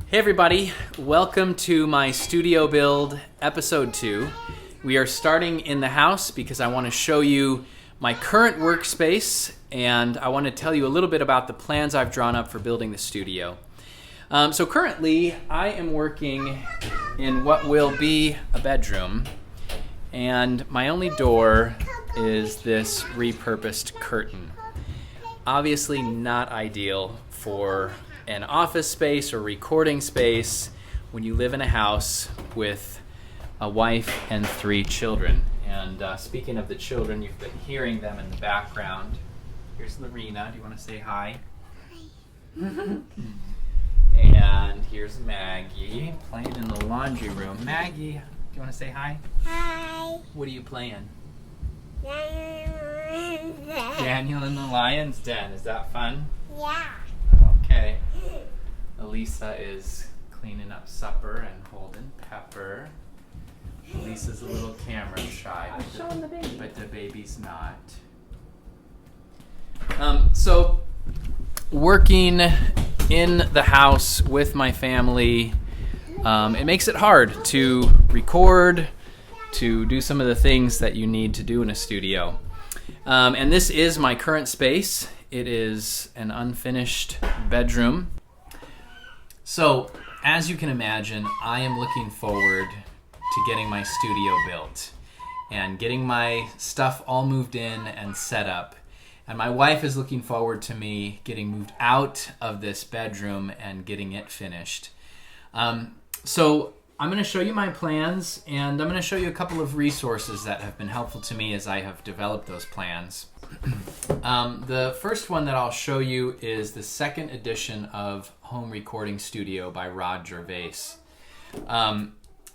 Hey everybody, welcome to my studio build episode 2. We are starting in the house because I want to show you my current workspace and I want to tell you a little bit about the plans I've drawn up for building the studio. So currently I am working in what will be a bedroom, and my only door is this repurposed curtain. Obviously not ideal for an office space or recording space when you live in a house with a wife and 3 children. And speaking of the children, you've been hearing them in the background. Here's Lorena. Do you want to say hi? Hi. And here's Maggie playing in the laundry room. Maggie, do you want to say hi? Hi. What are you playing? Yeah. Daniel in the Lion's Den. Is that fun? Okay. Elisa is cleaning up supper and holding Pepper. Elisa's a little camera shy. I'm showing the baby. But the baby's not. So, working in the house with my family, it makes it hard to record, to do some of the things that you need to do in a studio. And this is my current space. It is an unfinished bedroom. So, as you can imagine, I am looking forward to getting my studio built and getting my stuff all moved in and set up. And my wife is looking forward to me getting moved out of this bedroom and getting it finished. So I'm going to show you my plans, and I'm going to show you a couple of resources that have been helpful to me as I have developed those plans. The first one that I'll show you is the second edition of Home Recording Studio by Rod Gervais.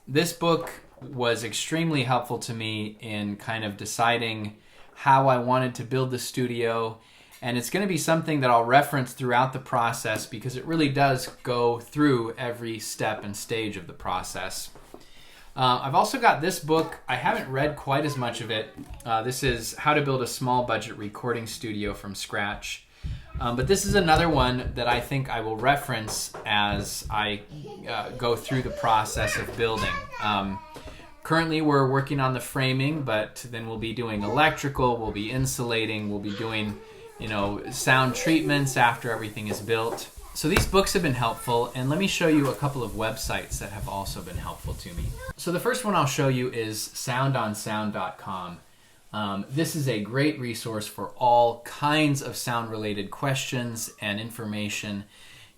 This book was extremely helpful to me in kind of deciding how I wanted to build the studio, and it's going to be something that I'll reference throughout the process because it really does go through every step and stage of the process. I've also got this book. I haven't read quite as much of it. This is How to Build a Small Budget Recording Studio from Scratch. But this is another one that I think I will reference as I go through the process of building. Currently we're working on the framing, but then we'll be doing electrical, we'll be insulating, we'll be doing sound treatments after everything is built. So these books have been helpful, and let me show you a couple of websites that have also been helpful to me. So the first one I'll show you is soundonsound.com. This is a great resource for all kinds of sound-related questions and information.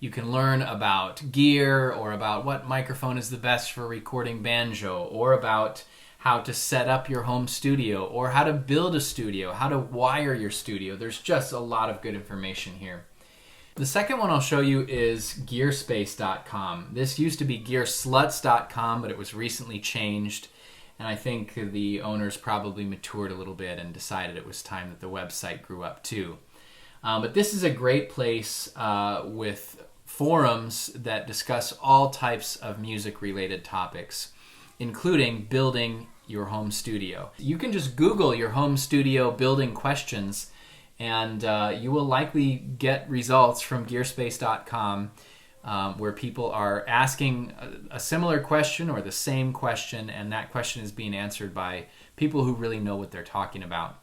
You can learn about gear, or about what microphone is the best for recording banjo, or about how to set up your home studio, or how to build a studio, how to wire your studio. There's just a lot of good information here. The second one I'll show you is gearspace.com. This used to be gearsluts.com, but it was recently changed, and I think the owners probably matured a little bit and decided it was time that the website grew up too. But this is a great place with forums that discuss all types of music-related topics, including building your home studio. You can just Google your home studio building questions, and you will likely get results from gearspace.com where people are asking a similar question or the same question, and that question is being answered by people who really know what they're talking about.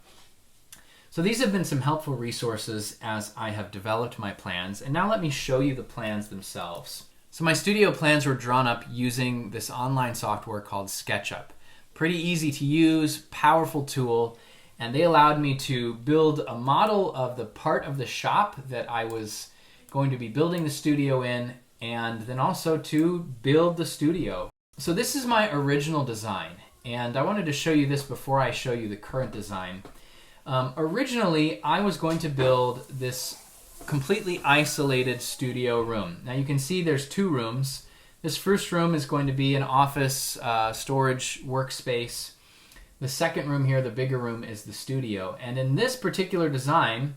So these have been some helpful resources as I have developed my plans, and now let me show you the plans themselves. So my studio plans were drawn up using this online software called SketchUp. Pretty easy to use, powerful tool, and they allowed me to build a model of the part of the shop that I was going to be building the studio in, and then also to build the studio. So this is my original design, and I wanted to show you this before I show you the current design. Originally, I was going to build this completely isolated studio room. Now you can see there's 2 rooms. This first room is going to be an office storage workspace. The second room here, the bigger room, is the studio. And in this particular design,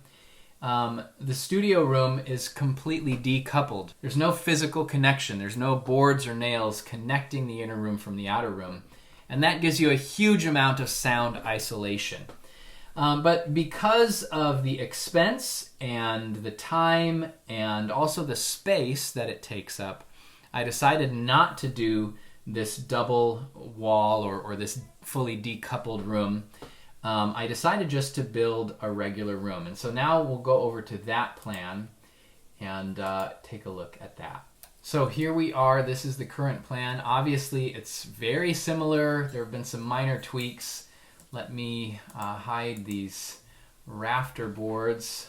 the studio room is completely decoupled. There's no physical connection. There's no boards or nails connecting the inner room from the outer room. And that gives you a huge amount of sound isolation. But because of the expense and the time and also the space that it takes up, I decided not to do this double wall or this fully decoupled room. I decided just to build a regular room. And so now we'll go over to that plan and take a look at that. So here we are. This is the current plan. Obviously, it's very similar. There have been some minor tweaks. Let me hide these rafter boards.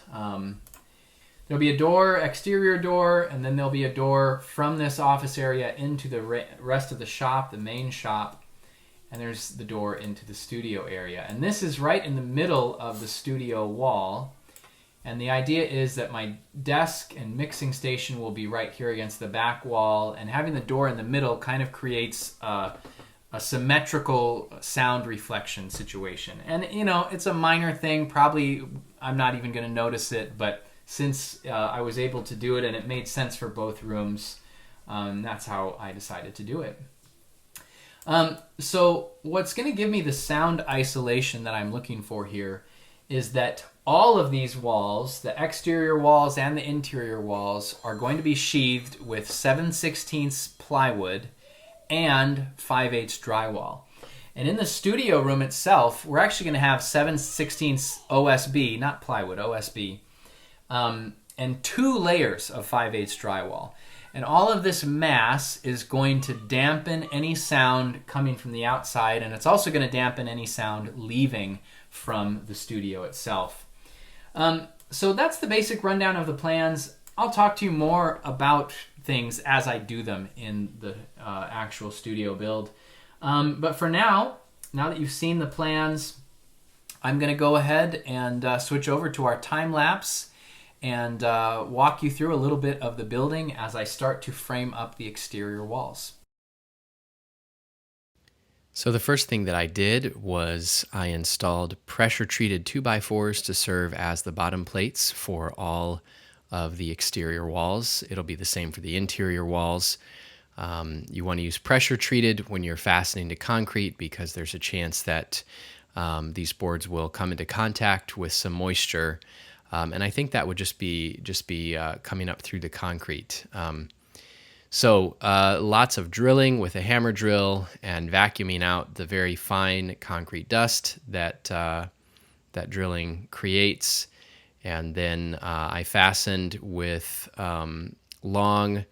There'll be a door, exterior door, and then there'll be a door from this office area into the rest of the shop, the main shop, and there's the door into the studio area. And this is right in the middle of the studio wall. And the idea is that my desk and mixing station will be right here against the back wall, and having the door in the middle kind of creates a symmetrical sound reflection situation. And, you know, it's a minor thing. Probably I'm not even going to notice it, but since I was able to do it and it made sense for both rooms, that's how I decided to do it. So what's going to give me the sound isolation that I'm looking for here is that all of these walls, the exterior walls and the interior walls, are going to be sheathed with 7/16 plywood and 5/8 drywall. And in the studio room itself, we're actually going to have 7/16 OSB, not plywood, OSB, and 2 layers of 5/8 drywall. And all of this mass is going to dampen any sound coming from the outside, and it's also going to dampen any sound leaving from the studio itself. So that's the basic rundown of the plans. I'll talk to you more about things as I do them in the actual studio build. But for now that you've seen the plans, I'm going to go ahead and switch over to our time lapse and walk you through a little bit of the building as I start to frame up the exterior walls. So the first thing that I did was I installed pressure-treated 2x4s to serve as the bottom plates for all of the exterior walls. It'll be the same for the interior walls. You want to use pressure-treated when you're fastening to concrete because there's a chance that these boards will come into contact with some moisture. And I think that would just be coming up through the concrete. So lots of drilling with a hammer drill and vacuuming out the very fine concrete dust that that drilling creates. And then I fastened with long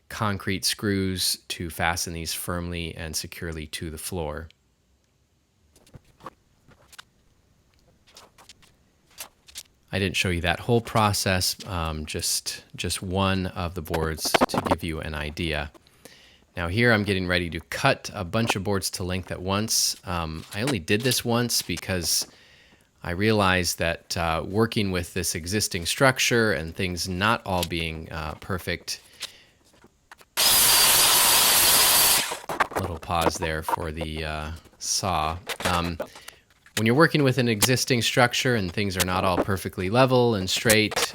concrete screws to fasten these firmly and securely to the floor. I didn't show you that whole process, just one of the boards to give you an idea. Now here I'm getting ready to cut a bunch of boards to length at once. I only did this once because I realized that working with this existing structure and things not all being perfect. Little pause there for the saw. When you're working with an existing structure and things are not all perfectly level and straight,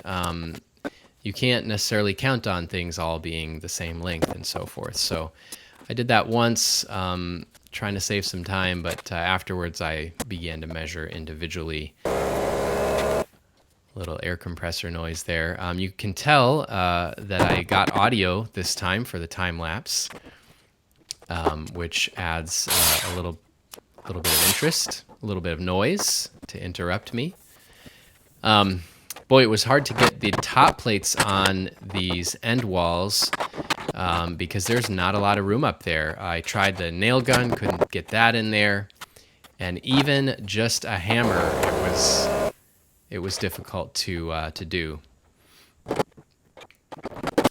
you can't necessarily count on things all being the same length and so forth. So I did that once, trying to save some time, but afterwards I began to measure individually. Little air compressor noise there. You can tell that I got audio this time for the time lapse, which adds a little bit of interest, a little bit of noise to interrupt me. Boy, it was hard to get the top plates on these end walls because there's not a lot of room up there. I tried the nail gun, couldn't get that in there, and even just a hammer, it was difficult to do.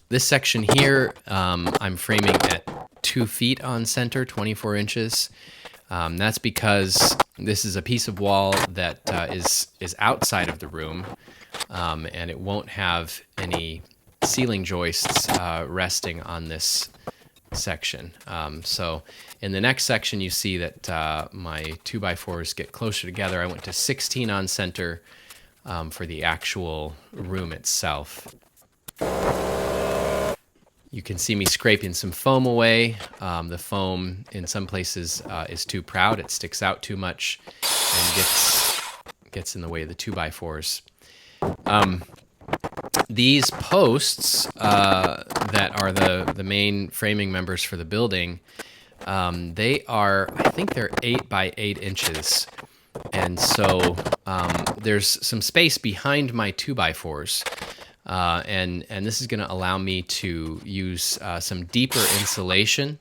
This section here, I'm framing at 2 feet on center, 24 inches. That's because this is a piece of wall that is outside of the room, and it won't have any ceiling joists resting on this section. So in the next section, you see that my 2x4s get closer together. I went to 16 on center for the actual room itself. You can see me scraping some foam away. The foam in some places is too proud. It sticks out too much and gets in the way of the 2x4s. These posts that that are the main framing members for the building, they are, I think they're 8 by 8 inches. And so there's some space behind my 2x4s. And this is going to allow me to use some deeper insulation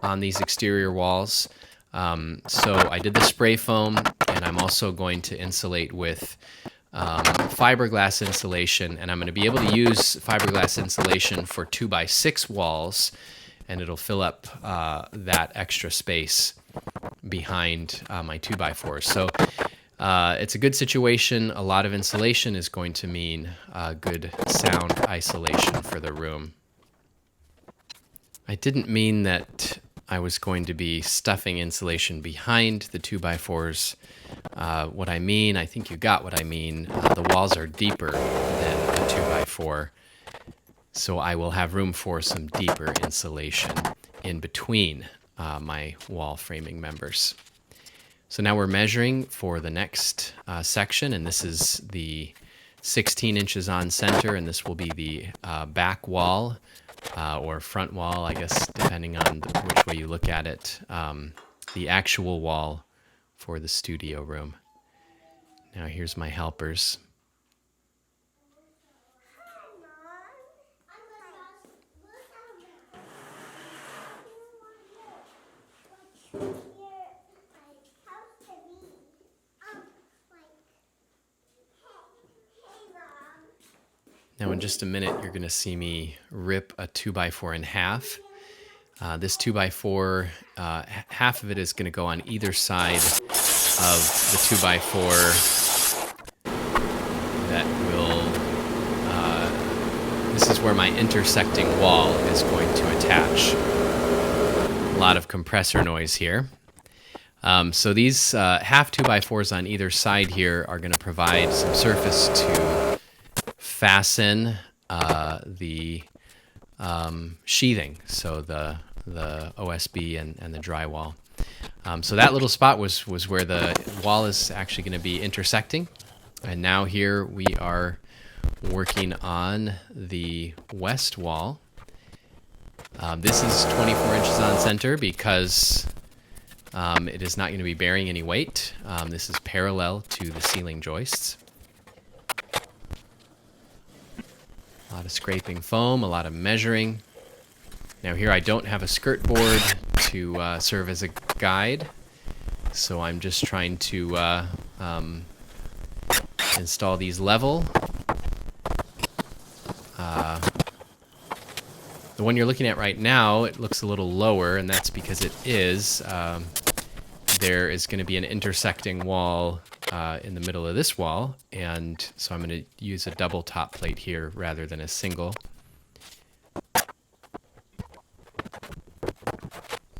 on these exterior walls. So I did the spray foam, and I'm also going to insulate with fiberglass insulation, and I'm going to be able to use fiberglass insulation for 2x6 walls, and it'll fill up that extra space behind my 2x4s. So it's a good situation. A lot of insulation is going to mean good sound isolation for the room. I didn't mean that I was going to be stuffing insulation behind the 2x4s. What I mean, I think you got what I mean. The walls are deeper than a 2x4, so I will have room for some deeper insulation in between my wall framing members. So now we're measuring for the next section, and this is the 16 inches on center, and this will be the back wall or front wall, I guess, depending on which way you look at it, the actual wall for the studio room. Now here's my helpers. Now in just a minute, you're going to see me rip a 2x4 in half. This 2x4, half of it is going to go on either side of the 2x4 that will, this is where my intersecting wall is going to attach. A lot of compressor noise here. So these half 2x4s on either side here are going to provide some surface to fasten the sheathing, so the OSB and the drywall. So that little spot was where the wall is actually going to be intersecting. And now here we are working on the west wall. This is 24 inches on center because it is not going to be bearing any weight. This is parallel to the ceiling joists. A lot of scraping foam, a lot of measuring. Now here I don't have a skirt board to serve as a guide, so I'm just trying to install these level. The one you're looking at right now, it looks a little lower, and that's because it is. There is going to be an intersecting wall in the middle of this wall, and so I'm going to use a double top plate here rather than a single.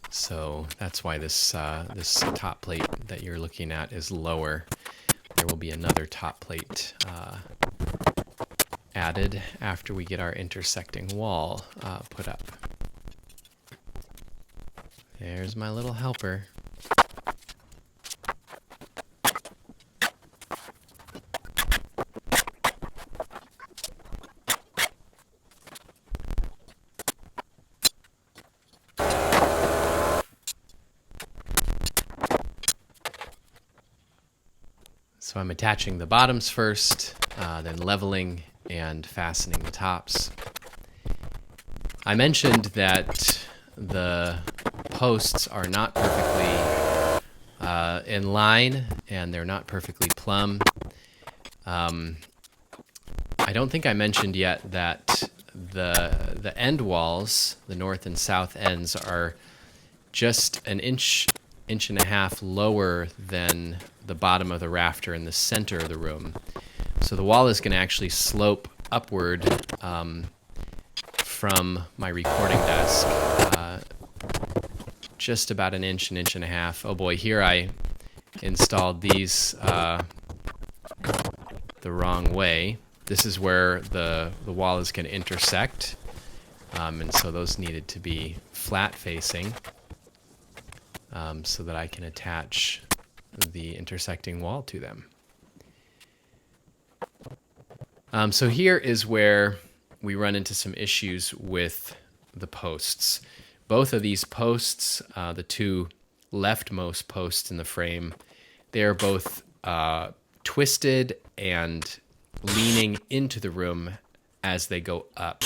So that's why this this top plate that you're looking at is lower. There will be another top plate added after we get our intersecting wall put up. There's my little helper. So I'm attaching the bottoms first, then leveling and fastening the tops. I mentioned that the posts are not perfectly in line and they're not perfectly plumb. I don't think I mentioned yet that the end walls, the north and south ends, are just an inch and a half lower than the bottom of the rafter in the center of the room. So the wall is going to actually slope upward from my recording desk just about an inch and a half. Oh boy, here I installed these the wrong way. This is where the wall is going to intersect, and so those needed to be flat facing so that I can attach the intersecting wall to them. So here is where we run into some issues with the posts. Both of these posts, the two leftmost posts in the frame, they are both twisted and leaning into the room as they go up.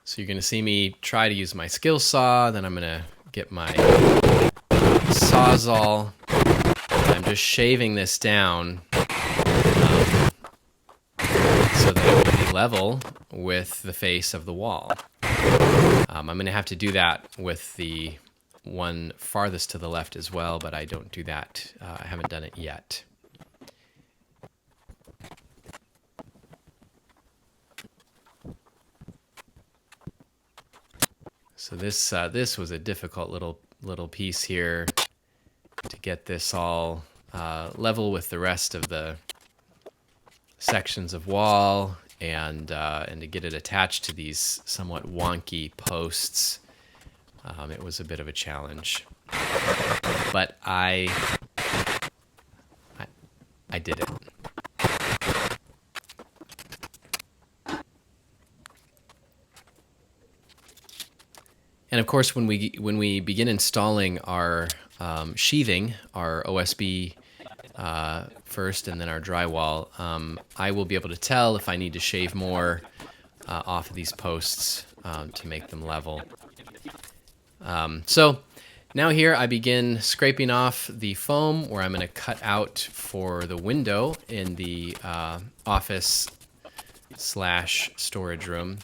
So you're going to see me try to use my skill saw, then I'm going to get my Sawzall. I'm just shaving this down so that it will be level with the face of the wall. I'm going to have to do that with the one farthest to the left as well, but I don't do that. I haven't done it yet. So this was a difficult little piece here to get this all level with the rest of the sections of wall, and to get it attached to these somewhat wonky posts. It was a bit of a challenge, but I did it. And of course, when we begin installing our sheathing, our OSB first, and then our drywall, I will be able to tell if I need to shave more off of these posts to make them level. So now here I begin scraping off the foam where I'm going to cut out for the window in the office / storage room.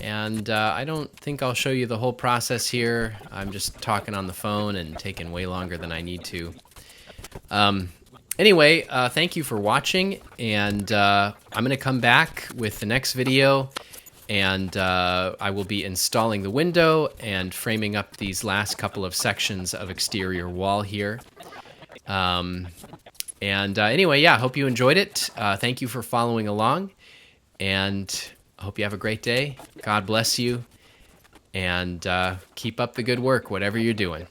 And I don't think I'll show you the whole process here. I'm just talking on the phone and taking way longer than I need to. Anyway, thank you for watching, and I'm going to come back with the next video, and I will be installing the window and framing up these last couple of sections of exterior wall here. Anyway, yeah, hope you enjoyed it. Thank you for following along, and I hope you have a great day. God bless you, and keep up the good work, whatever you're doing.